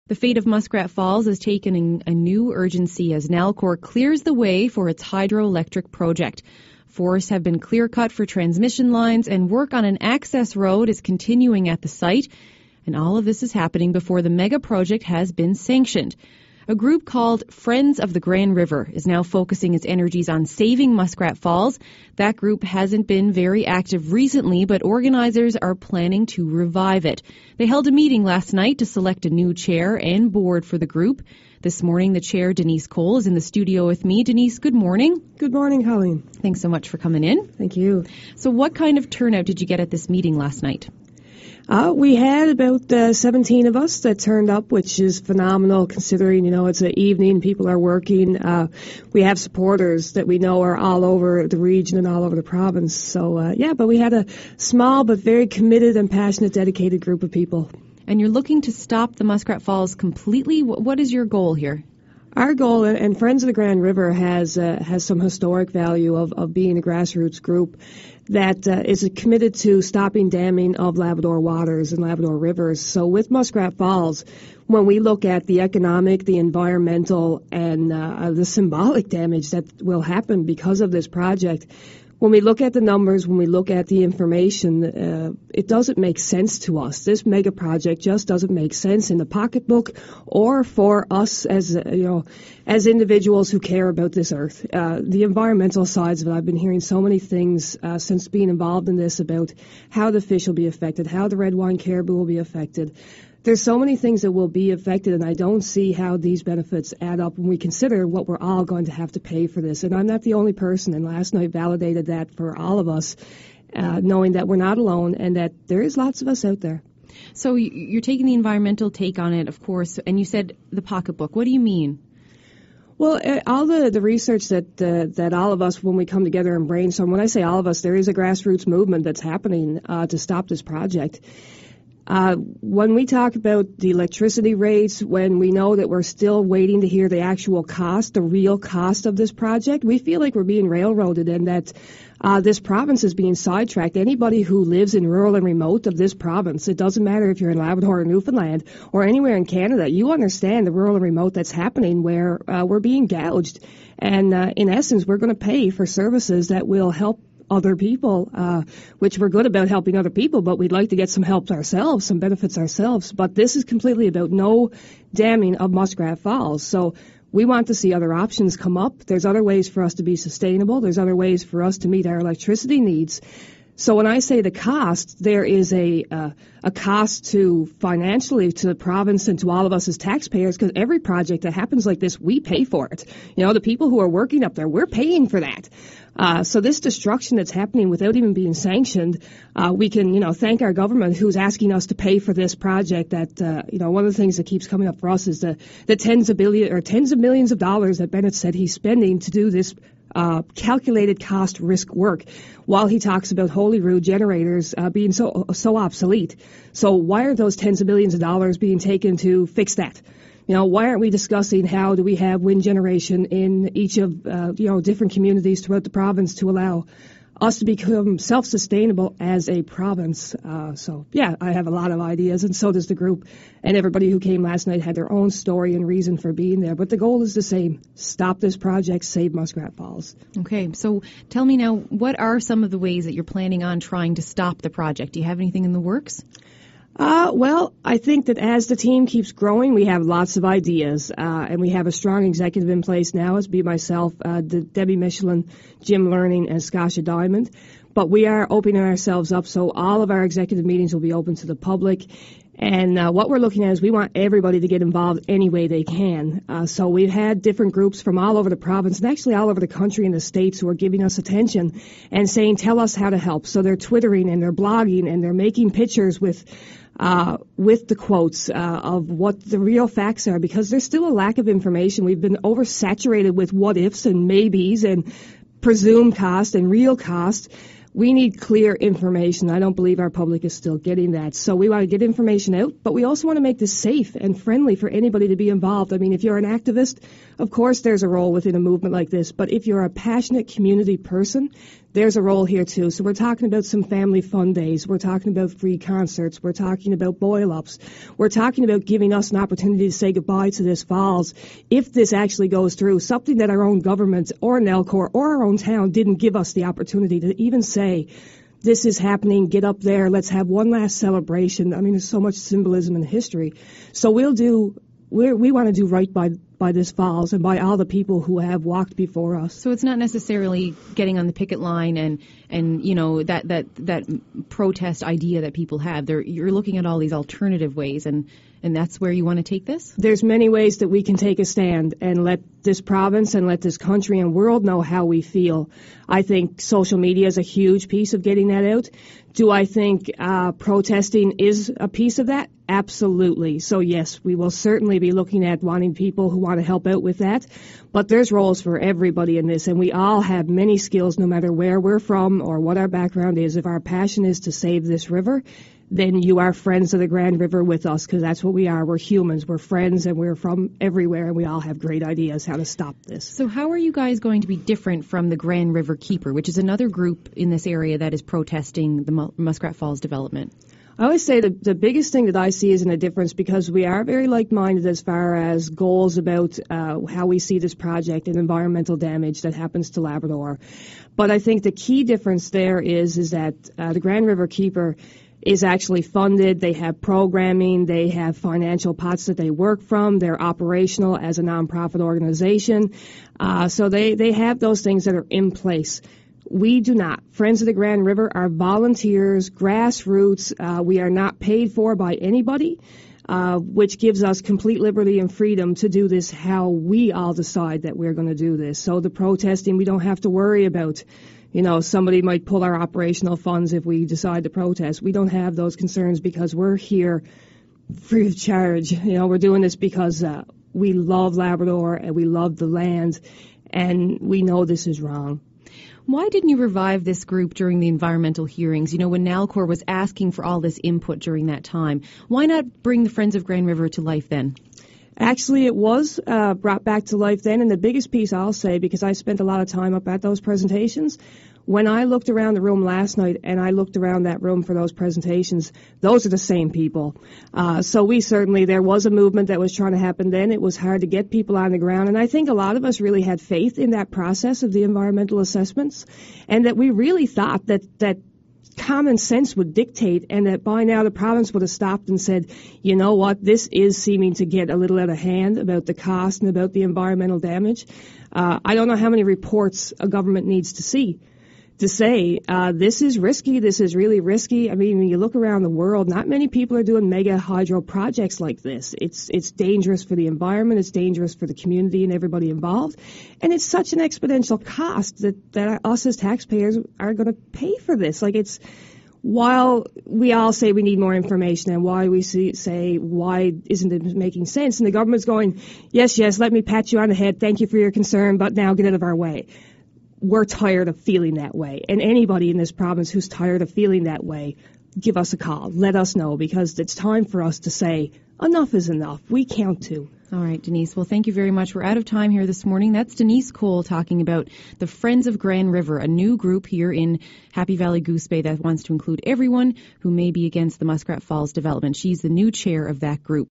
The fate of Muskrat Falls has taken a new urgency as Nalcor clears the way for its hydroelectric project. Forests have been clear-cut for transmission lines, and work on an access road is continuing at the site. And all of this is happening before the mega project has been sanctioned. A group called Friends of the Grand River is now focusing its energies on saving Muskrat Falls. That group hasn't been very active recently, but organizers are planning to revive it. They held a meeting last night to select a new chair and board for the group. This morning, the chair, Denise Cole, is in the studio with me. Denise, good morning. Good morning, Colleen. Thanks so much for coming in. Thank you. So what kind of turnout did you get at this meeting last night? We had about 17 of us that turned up, which is phenomenal considering, it's an evening, people are working. We have supporters that we know are all over the region and all over the province. So, but we had a small but very committed and passionate, dedicated group of people. And you're looking to stop the Muskrat Falls completely. What is your goal here? Our goal, and Friends of the Grand River has some historic value of being a grassroots group that is committed to stopping damming of Labrador waters and Labrador rivers. So with Muskrat Falls, when we look at the economic, the environmental, and the symbolic damage that will happen because of this project, when we look at the numbers, when we look at the information, it doesn't make sense to us. This mega project just doesn't make sense in the pocketbook or for us as individuals who care about this earth. The environmental sides of it, I've been hearing so many things since being involved in this about how the fish will be affected, how the red wine caribou will be affected. There's so many things that will be affected, and I don't see how these benefits add up when we consider what we're all going to have to pay for this. And I'm not the only person, and last night validated that for all of us, knowing that we're not alone and that there is lots of us out there. So you're taking the environmental take on it, of course, and you said the pocketbook. What do you mean? Well, all the research that all of us, when we come together and brainstorm, when I say all of us, there is a grassroots movement that's happening to stop this project. When we talk about the electricity rates, when we know that we're still waiting to hear the actual cost, the real cost of this project, we feel like we're being railroaded and that this province is being sidetracked. Anybody who lives in rural and remote of this province, it doesn't matter if you're in Labrador or Newfoundland or anywhere in Canada, you understand the rural and remote that's happening where we're being gouged. And in essence, we're going to pay for services that will help other people, which we're good about helping other people, but we'd like to get some help ourselves, some benefits ourselves. But this is completely about no damming of Muskrat Falls. So we want to see other options come up. There's other ways for us to be sustainable. There's other ways for us to meet our electricity needs. So when I say the cost, there is a cost to financially to the province and to all of us as taxpayers, because every project that happens like this, we pay for it. The people who are working up there, we're paying for that. So this destruction that's happening without even being sanctioned, we can, thank our government who's asking us to pay for this project that, one of the things that keeps coming up for us is the tens of millions of dollars that Bennett said he's spending to do this calculated cost risk work, while he talks about Holyrood generators being so obsolete. So why aren't those tens of millions of dollars being taken to fix that? Why aren't we discussing how do we have wind generation in each of different communities throughout the province to allow us to become self-sustainable as a province? I have a lot of ideas, and so does the group. And everybody who came last night had their own story and reason for being there. But the goal is the same. Stop this project, save Muskrat Falls. Okay, so tell me now, what are some of the ways that you're planning on trying to stop the project? Do you have anything in the works? Well, I think that as the team keeps growing, we have lots of ideas, and we have a strong executive in place now. It's myself, Debbie Michelin, Jim Learning, and Scotia Diamond. But we are opening ourselves up, so all of our executive meetings will be open to the public. And what we're looking at is we want everybody to get involved any way they can. So we've had different groups from all over the province and actually all over the country and the states who are giving us attention and saying, tell us how to help. So they're twittering and they're blogging and they're making pictures with the quotes of what the real facts are, because there's still a lack of information. We've been oversaturated with what ifs and maybes and presumed cost and real cost, We need clear information. I don't believe our public is still getting that. So we want to get information out, but we also want to make this safe and friendly for anybody to be involved. I mean, if you're an activist, of course there's a role within a movement like this, but if you're a passionate community person, there's a role here too. So we're talking about some family fun days. We're talking about free concerts. We're talking about boil-ups. We're talking about giving us an opportunity to say goodbye to this falls if this actually goes through, something that our own government or Nalcor or our own town didn't give us the opportunity to even say, this is happening, get up there, let's have one last celebration. I mean, there's so much symbolism in history. So we want to do right by this falls and by all the people who have walked before us. So it's not necessarily getting on the picket line and you know, that protest idea that people have. You're looking at all these alternative ways, and that's where you want to take this? There's many ways that we can take a stand and let this province and let this country and world know how we feel. I think social media is a huge piece of getting that out. Do I think protesting is a piece of that? Absolutely. So yes, we will certainly be looking at wanting people who want to help out with that. But there's roles for everybody in this, and we all have many skills no matter where we're from or what our background is. If our passion is to save this river, then you are friends of the Grand River with us, because that's what we are. We're humans. We're friends, and we're from everywhere, and we all have great ideas how to stop this. So how are you guys going to be different from the Grand River Keeper, which is another group in this area that is protesting the Muskrat Falls development? I always say the biggest thing that I see isn't a difference, because we are very like-minded as far as goals about how we see this project and environmental damage that happens to Labrador. But I think the key difference there is that the Grand River Keeper is actually funded. They have programming. They have financial pots that they work from. They're operational as a nonprofit organization. So they have those things that are in place. We do not. Friends of the Grand River are volunteers, grassroots. We are not paid for by anybody, which gives us complete liberty and freedom to do this how we all decide that we're going to do this. So the protesting, we don't have to worry about, you know, somebody might pull our operational funds if we decide to protest. We don't have those concerns because we're here free of charge. You know, we're doing this because we love Labrador and we love the land, and we know this is wrong. Why didn't you revive this group during the environmental hearings? You know, when Nalcor was asking for all this input during that time, why not bring the Friends of Grand River to life then? Actually, it was brought back to life then, and the biggest piece I'll say, because I spent a lot of time up at those presentations, when I looked around the room last night and I looked around that room for those presentations, those are the same people. So there was a movement that was trying to happen then. It was hard to get people on the ground, and I think a lot of us really had faith in that process of the environmental assessments, and that we really thought that common sense would dictate, and that by now the province would have stopped and said, you know what, this is seeming to get a little out of hand about the cost and about the environmental damage. I don't know how many reports a government needs to see to say, this is risky, this is really risky. I mean, when you look around the world, not many people are doing mega hydro projects like this. It's dangerous for the environment, it's dangerous for the community and everybody involved, and it's such an exponential cost that us as taxpayers are going to pay for this. Like, it's, while we all say we need more information and why we say why isn't it making sense, and the government's going, yes, let me pat you on the head, thank you for your concern, but now get out of our way. We're tired of feeling that way. And anybody in this province who's tired of feeling that way, give us a call. Let us know, because it's time for us to say, enough is enough. We count too. All right, Denise. Well, thank you very much. We're out of time here this morning. That's Denise Cole talking about the Friends of Grand River, a new group here in Happy Valley Goose Bay that wants to include everyone who may be against the Muskrat Falls development. She's the new chair of that group.